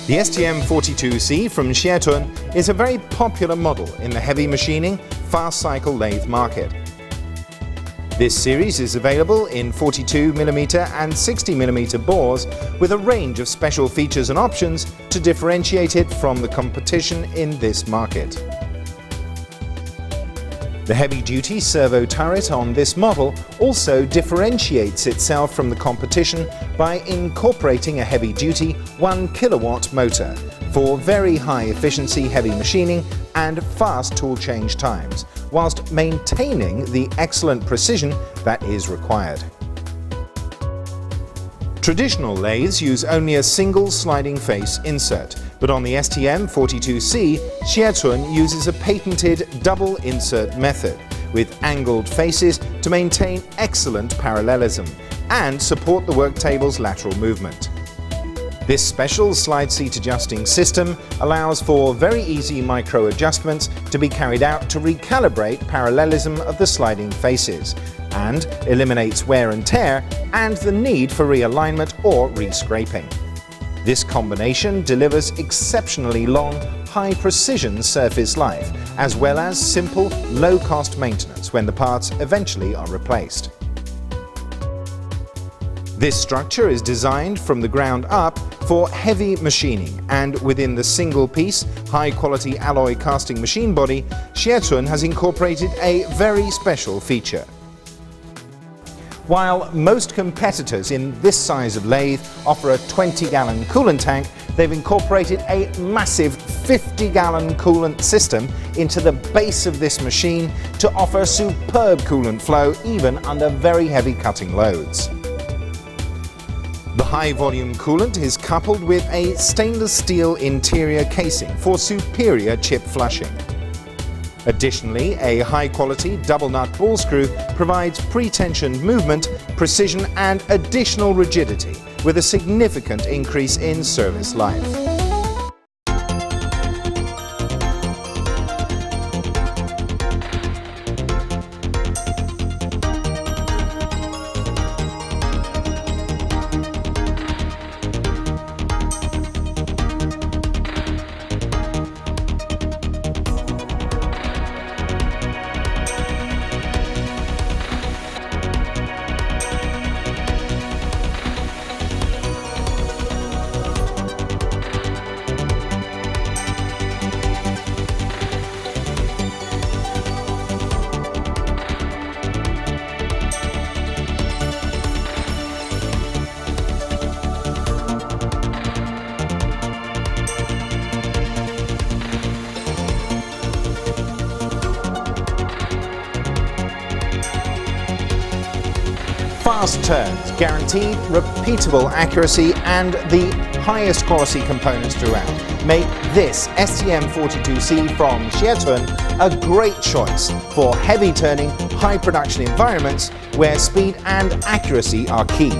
The STM42C from Chuyên is a very popular model in the heavy machining, fast cycle lathe market. This series is available in 42mm and 60mm bores with a range of special features and options to differentiate it from the competition in this market. The heavy-duty servo turret on this model also differentiates itself from the competition by incorporating a heavy-duty 1 kilowatt motor for very high-efficiency heavy machining and fast tool change times, whilst maintaining the excellent precision that is required. Traditional lathes use only a single sliding face insert, but on the STM42C, Chuyên uses a patented double insert method with angled faces to maintain excellent parallelism and support the work table's lateral movement. This special slide seat adjusting system allows for very easy micro adjustments to be carried out to recalibrate parallelism of the sliding faces and eliminates wear and tear and the need for realignment or rescraping. This combination delivers exceptionally long, high-precision surface life, as well as simple, low-cost maintenance when the parts eventually are replaced. This structure is designed from the ground up for heavy machining, and within the single-piece, high-quality alloy casting machine body, Chuyên has incorporated a very special feature. While most competitors in this size of lathe offer a 20-gallon coolant tank, they've incorporated a massive 50-gallon coolant system into the base of this machine to offer superb coolant flow even under very heavy cutting loads. The high-volume coolant is coupled with a stainless steel interior casing for superior chip flushing. Additionally, a high-quality double-nut ball screw provides pre-tensioned movement, precision and additional rigidity with a significant increase in service life. Fast turns, guaranteed repeatable accuracy and the highest quality components throughout make this STM42C from Chuyên a great choice for heavy turning, high production environments where speed and accuracy are key.